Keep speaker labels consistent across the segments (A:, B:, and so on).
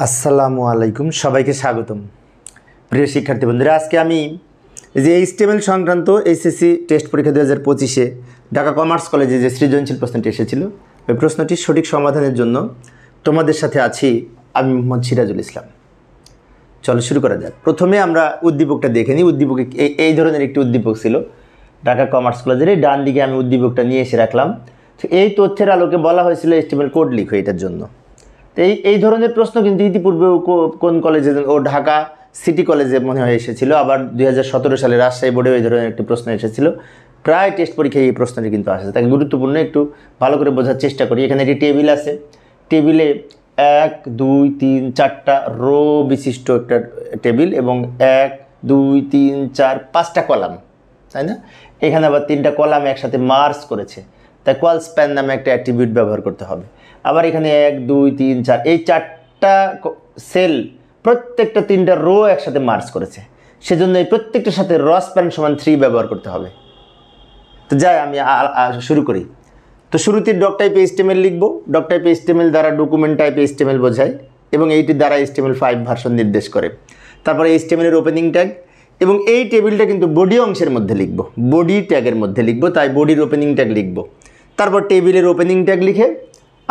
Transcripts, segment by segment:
A: আসসালামু আলাইকুম, সবাইকে স্বাগতম। প্রিয় শিক্ষার্থী বন্ধুরা, আজকে আমি যে এইচটিএমএল সংক্রান্ত এইচএসসি টেস্ট পরীক্ষা 2025-এ ঢাকা কমার্স কলেজে যে সৃজনশীল প্রশ্নটি এসেছিল, ওই প্রশ্নটির সঠিক সমাধানের জন্য তোমাদের সাথে আছি আমি মোহাম্মদ সিরাজুল ইসলাম। চলো শুরু করা যাক। প্রথমে আমরা উদ্দীপকটা দেখে নিই। উদ্দীপকে এই ধরনের একটি উদ্দীপক ছিল ঢাকা কমার্স কলেজের। এই ডান দিকে আমি উদ্দীপকটা নিয়ে এসে রাখলাম। তো এই তথ্যের আলোকে বলা হয়েছিল এইচটিএমএল কোড লিখো এটার জন্য। তো এই ধরনের প্রশ্ন কিন্তু ইতিপূর্বে কোন কলেজে, ঢাকা সিটি কলেজে মনে হয় এসেছিল। আবার 2017 সালে রাজশাহী বোর্ডেও এই ধরনের একটি প্রশ্ন এসেছিল। প্রায় টেস্ট পরীক্ষায় এই প্রশ্নটি কিন্তু আসে। তাকে গুরুত্বপূর্ণ, একটু ভালো করে বোঝার চেষ্টা করি। এখানে একটি টেবিল আছে। টেবিলে 1, 2, 3, 4টা রো বিশিষ্ট একটা টেবিল এবং 1, 2, 3, 4, 5টা কলাম, তাই না? এখানে আবার 3টা কলাম একসাথে মার্জ করেছে, তাই কল স্প্যান নামে একটা অ্যাট্রিবিউট ব্যবহার করতে হবে। আবার এখানে 1, 2, 3, 4 এই 4টা সেল প্রত্যেকটা 3টা রো একসাথে মার্জ করেছে, সেজন্য এই প্রত্যেকটার সাথে র স্প্যান সমান 3 ব্যবহার করতে হবে। তো যাই আমি শুরু করি। তো শুরুতে ডক টাইপ এইচটিএমএল লিখবো। ডক টাইপ এইচটিএমএল দ্বারা ডকুমেন্ট টাইপ এইচটিএমএল বোঝায় এবং এইটির দ্বারা HTML5 ভার্সন নির্দেশ করে। তারপরে HTML এর ওপেনিং ট্যাগ, এবং এই টেবিলটা কিন্তু বডি অংশের মধ্যে লিখবো, বডি ট্যাগের মধ্যে লিখবো, তাই বডির ওপেনিং ট্যাগ লিখবো। তারপর টেবিলের ওপেনিং ট্যাগ লিখে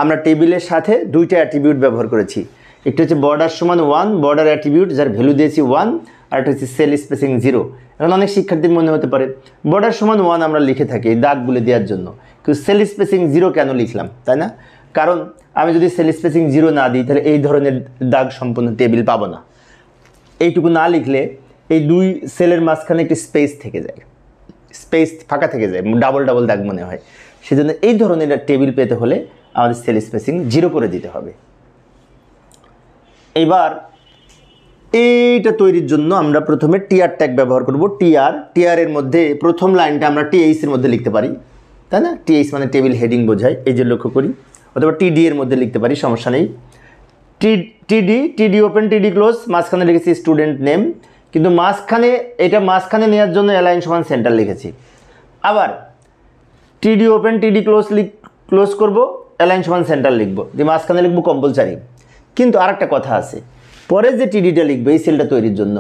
A: আমরা টেবিলের সাথে 2টা অ্যাট্রিবিউট ব্যবহার করেছি। একটা হচ্ছে বর্ডার সমান 1, বর্ডার অ্যাট্রিবিউট যার ভ্যালু দিয়েছি 1, আর একটা হচ্ছে সেল স্পেসিং 0। এখন অনেক শিক্ষার্থীর মনে হতে পারে বর্ডার সমান 1 আমরা লিখে থাকি এই দাগগুলো দেওয়ার জন্য, কিন্তু সেল স্পেসিং 0 কেন লিখলাম, তাই না? কারণ আমি যদি সেল স্পেসিং 0 না দিই তাহলে এই ধরনের দাগ সম্পূর্ণ টেবিল পাবো না। এইটুকু না লিখলে এই 2 সেলের মাঝখানে একটি স্পেস থেকে যায়, স্পেস ফাঁকা থেকে যায়, ডাবল ডাবল দাগ মনে হয়। সেজন্য এই ধরনের টেবিল পেতে হলে আমাদের সেল স্পেসিং 0 করে দিতে হবে। এবার এইটা তৈরির জন্য আমরা প্রথমে টিআর ট্যাগ ব্যবহার করব। টিআর এর মধ্যে প্রথম লাইনটা আমরা টিএইচ এর মধ্যে লিখতে পারি, তাই না? টিএইচ মানে টেবিল হেডিং বোঝায়, এই যে লক্ষ্য করি। অথবা টিডি এর মধ্যে লিখতে পারি, সমস্যা নেই। টিডি ওপেন, টিডি ক্লোজ, মাঝখানে লিখেছি স্টুডেন্ট নেম, কিন্তু মাঝখানে নেওয়ার জন্য অ্যালাইন সমান সেন্টার লিখেছি। আবার টিডি ওপেন, টিডি ক্লোজ করব, অ্যালাইন সমান সেন্টার লিখবো, দিয়ে মাঝখানে লিখবো কম্পালসারি। কিন্তু আরেকটা কথা আছে, পরে যে টিডিটা লিখবো এই সেলটা তৈরির জন্য,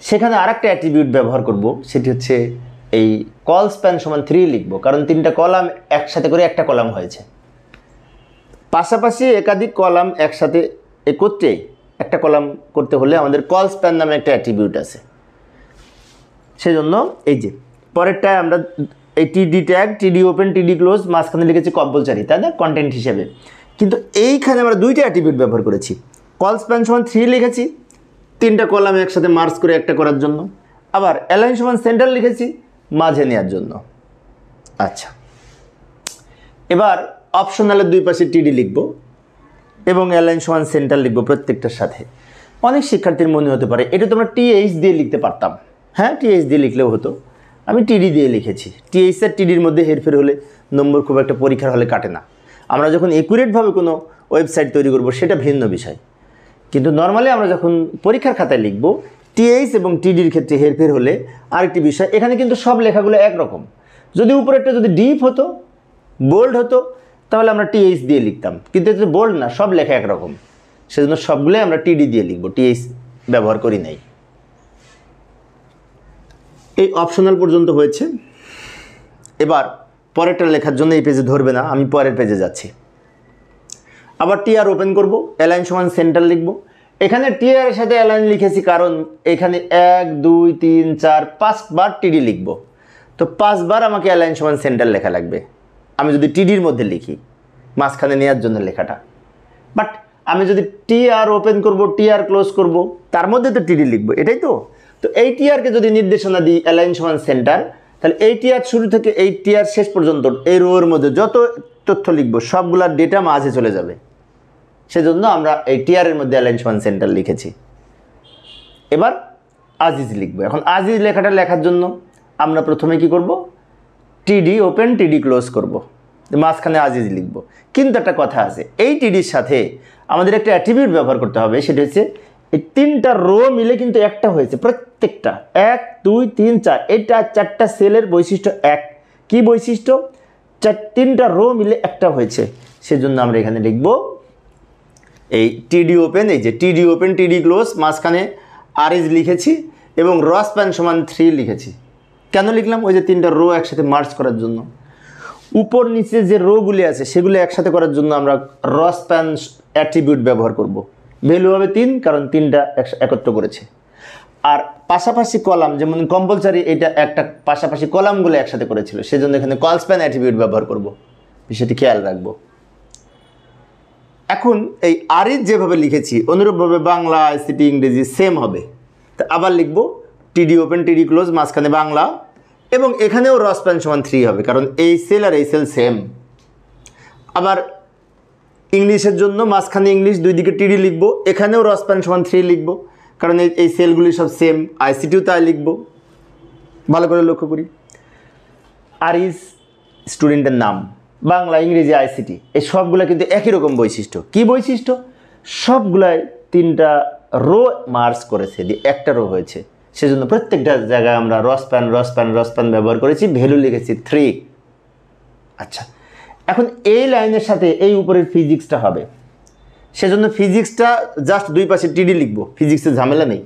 A: সেখানে আরেকটা অ্যাট্রিবিউট ব্যবহার করব, সেটি হচ্ছে এই কল স্প্যান সমান 3 লিখবো, কারণ 3টা কলাম একসাথে করে একটা কলাম হয়েছে। পাশাপাশি একাধিক কলাম একসাথে একত্রে একটা কলাম করতে হলে আমাদের কল স্প্যান নামে একটা অ্যাট্রিবিউট আছে। সেজন্য এই যে পরেরটায় আমরা এই টিডি ট্যাগ, টিডি ওপেন, টিডি ক্লোজ, মাঝখানে লিখেছি কম্পালসারি, তাই না, কন্টেন্ট হিসেবে। কিন্তু এইখানে আমরা 2টা অ্যাট্রিবিউট ব্যবহার করেছি। কল স্প্যান সমান 3 লিখেছি 3টা কলাম একসাথে মার্জ করে একটা করার জন্য। আবার অ্যালাইন সমান সেন্টার লিখেছি মাঝে নেওয়ার জন্য। আচ্ছা, এবার অপশনালের 2 পাশে টিডি লিখবো এবং অ্যালাইন সমান সেন্টার লিখবো প্রত্যেকটার সাথে। অনেক শিক্ষার্থীর মনে হতে পারে এটা তোমরা টিএইচ দিয়ে লিখতে পারতাম। হ্যাঁ, টিএইচ দিয়ে লিখলেও হতো, আমি টিডি দিয়ে লিখেছি। টিএইচ আর টিডির মধ্যে হেরফের হলে নম্বর খুব একটা পরীক্ষার হলে কাটে না। আমরা যখন একুরেটভাবে কোনো ওয়েবসাইট তৈরি করব সেটা ভিন্ন বিষয়, কিন্তু নর্মালি আমরা যখন পরীক্ষার খাতায় লিখব টিএইচ এবং টিডির ক্ষেত্রে হেরফের হলে আরেকটি বিষয়, এখানে কিন্তু সব লেখাগুলো একরকম। যদি উপরেরটা যদি ডিপ হতো, বোল্ড হতো, তাহলে আমরা টিএইচ দিয়ে লিখতাম, কিন্তু এটা বোল্ড না, সব লেখা একরকম, সেজন্য সবগুলোই আমরা টিডি দিয়ে লিখব, টিএইচ ব্যবহার করি নাই। এই অপশনাল পর্যন্ত হয়েছে। এবার পরেরটা লেখার জন্য এই পেজে ধরবে না, আমি পরের পেজে যাচ্ছি। আবার টিআর ওপেন করব, অ্যালাইন সমান সেন্টার লিখব। এখানে টিআর এর সাথে অ্যালাইন লিখেছি কারণ এখানে 1, 2, 3, 4, 5 বার টিডি লিখব, তো 5 বার আমাকে অ্যালাইন সমান সেন্টার লেখা লাগবে আমি যদি টিডির মধ্যে লিখি, মাঝখানে নেওয়ার জন্য লেখাটা। বাট আমি যদি টিআর ওপেন করব, টিআর ক্লোজ করব, তার মধ্যে তো টিডি লিখবো, এটাই তো। তো এই টিআরকে যদি নির্দেশনা দিই অ্যালাইন সমান সেন্টার, তাহলে এই টিআর শুরু থেকে এই টিআর শেষ পর্যন্ত এই রোর মধ্যে যত তথ্য লিখবো সবগুলার ডেটা মাঝে চলে যাবে। সেজন্য আমরা এই টিআর এর মধ্যে অ্যালাইন সমান সেন্টার লিখেছি। এবার আজিজ লিখবো। এখন আজিজ লেখাটা লেখার জন্য আমরা প্রথমে কি করব, টিডি ওপেন, টিডি ক্লোজ করব, মাঝখানে আজিজ লিখবো। কিন্তু একটা কথা আছে, এই টিডির সাথে আমাদের একটা অ্যাট্রিবিউট ব্যবহার করতে হবে, সেটা হচ্ছে এই 3টা রো মিলে কিন্তু একটা হয়েছে, প্রত্যেকটা 1, 2, 3, 4, এটা 4টা সেলের বৈশিষ্ট্য এক। কি বৈশিষ্ট্য? 3টা রো মিলে একটা হয়েছে, সেজন্য আমরা এখানে লিখব এই টিডি ওপেন, এই যে টিডি ওপেন টিডি ক্লোজ, মাঝখানে আর ইজ লিখেছি এবং র স্প্যান সমান 3 লিখেছি। কেন লিখলাম? ওই যে 3টা রো একসাথে মার্জ করার জন্য। উপর নিচে যে রোগুলি আছে সেগুলো একসাথে করার জন্য আমরা র স্প্যান অ্যাট্রিবিউট ব্যবহার করব। ভ্যালু হবে 3, কারণ 3টা একত্র করেছে। আর পাশাপাশি কলাম, যেমন কম্পালসারি এটা একটা পাশাপাশি কলামগুলো একসাথে করেছিল, সেজন্য এখানে কল স্প্যান অ্যাট্রিবিউট ব্যবহার করব। বিষয়টি খেয়াল রাখবো। এখন এই আরিজ যেভাবে লিখেছি অনুরূপভাবে বাংলা, আইসিটি, ইংরেজি সেম হবে। তা আবার লিখব টিডি ওপেন টিডি ক্লোজ, মাঝখানে বাংলা, এবং এখানেও র স্প্যান সমান 3 হবে, কারণ এই সেল আর এই সেল সেম। আবার ইংলিশের জন্য মাঝখানে ইংলিশ, দুই দিকে টিডি লিখব, এখানেও র স্প্যান সমান 3 লিখব, কারণ এই সেলগুলি সব সেম। আইসিটিও তাই লিখব। ভালো করে লক্ষ্য করি। আরিজ স্টুডেন্টের নাম, বাংলা, ইংরেজি, আইসিটি, এই সবগুলো কিন্তু একই রকম বৈশিষ্ট্য। কি বৈশিষ্ট্য? সবগুলাই 3টা রো মার্জ করেছে, দিয়ে একটা রো হয়েছে। সেজন্য প্রত্যেকটা জায়গায় আমরা রসপ্যান ব্যবহার করেছি, ভ্যালু লিখেছি 3। আচ্ছা, এখন এই লাইনের সাথে এই উপরের ফিজিক্সটা হবে, সেজন্য ফিজিক্সটা জাস্ট দুই পাশে টিডি লিখবো। ফিজিক্সে ঝামেলা নেই,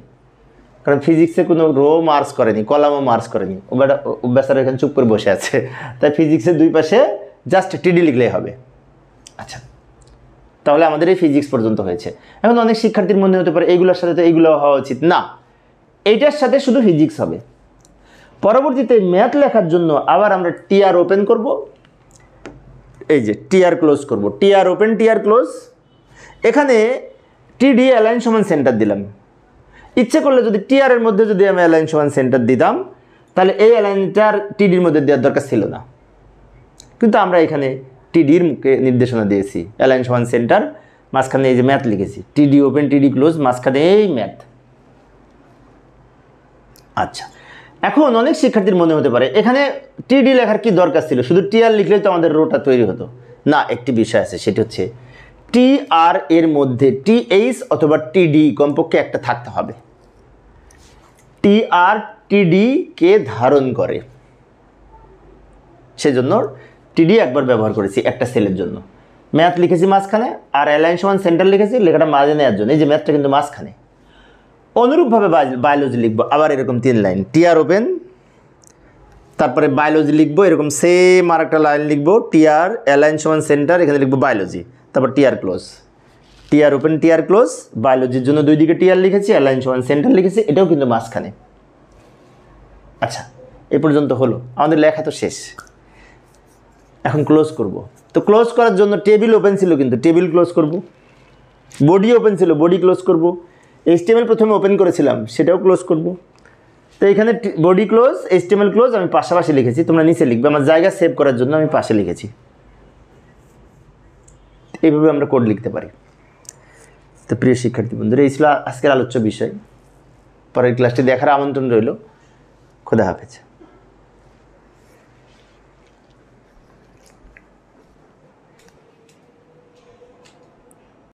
A: কারণ ফিজিক্সে কোনো রো মার্জ করেনি, কলামও মার্জ করেনি। বেচারা এখানে চুপ করে বসে আছে, তাই ফিজিক্সের দুই পাশে জাস্ট টিডি লিখলেই হবে। আচ্ছা, তাহলে আমাদের এই ফিজিক্স পর্যন্ত হয়েছে। এখন অনেক শিক্ষার্থীর মনে হতে পারে এইগুলোর সাথে তো এইগুলো হওয়া উচিত না, এইটার সাথে শুধু ফিজিক্স হবে। পরবর্তীতে ম্যাথ লেখার জন্য আবার আমরা টিআর ওপেন করব, এই যে টিআর ক্লোজ করব, টিআর ওপেন টিআর ক্লোজ। এখানে টিডি অ্যালাইন সমান সেন্টার দিলাম। ইচ্ছে করলে যদি টিআর এর মধ্যে যদি আমি অ্যালাইন সমান সেন্টার দিতাম, তাহলে এই অ্যালাইনটার টিডির মধ্যে দেওয়ার দরকার ছিল না, কিন্তু আমরা এখানে টিডির মুখে নির্দেশনা দিয়েছি অ্যালাইন সমান সেন্টার, মাঝখানে এই যে ম্যাথ লিখেছি, টিডি ওপেন টিডি ক্লোজ, মাঝখানে এই ম্যাথ। আচ্ছা, এখন অনেক শিক্ষার্থীর মনে হতে পারে এখানে টিডি লেখার কি দরকার ছিল, শুধু টিআর লিখলেই তো আমাদের রোটা তৈরি হতো। না, একটি বিষয় আছে, সেটি হচ্ছে টিআর এর মধ্যে টিএইচ অথবা টিডি কমপক্ষে একটা থাকতে হবে। টিআর টিডি কে ধারণ করে, সেজন্য টিডি একবার ব্যবহার করেছি একটা সেলের জন্য। ম্যাথ লিখেছি মাঝখানে, আর অ্যালাইন সমান সেন্টার লিখেছি, লেখাটা মাঝে নেওয়ার জন্য। এই যে ম্যাথটা কিন্তু মাঝখানে। অনুরূপভাবে বায়োলজি লিখবো, আবার এরকম 3 লাইন, টিআর ওপেন, তারপরে বায়োলজি লিখবো, এরকম সেম আর একটা লাইন লিখবো, টিআর অ্যালাইন সমান সেন্টার, এখানে লিখবো বায়োলজি, তারপর TR close, TR open TR close. বায়োলজির জন্য দুই দিকে টিআর লিখেছি, অ্যালাইন সমান সেন্টার লিখেছি, এটাও কিন্তু মাঝখানে। আচ্ছা, এ পর্যন্ত হলো, আমাদের লেখা তো শেষ। এখন ক্লোজ করব। তো ক্লোজ করার জন্য টেবিল ওপেন ছিল, কিন্তু টেবিল ক্লোজ করব। বডি ওপেন ছিল, বডি ক্লোজ করব। এইচটিএমএল প্রথমে ওপেন করেছিলাম, সেটাও ক্লোজ করব। তো এখানে বডি ক্লোজ, এইচটিএমএল ক্লোজ আমি পাশাপাশি লিখেছি, তোমরা নিচে লিখবে, আমার জায়গা সেভ করার জন্য আমি পাশে লিখেছি। এইভাবে আমরা কোড লিখতে পারি। তো প্রিয় শিক্ষার্থী বন্ধুরা, এই ছিল আজকের আলোচ্য বিষয়। পরের ক্লাসটি দেখার আমন্ত্রণ রইল। খোদা হাফেজ।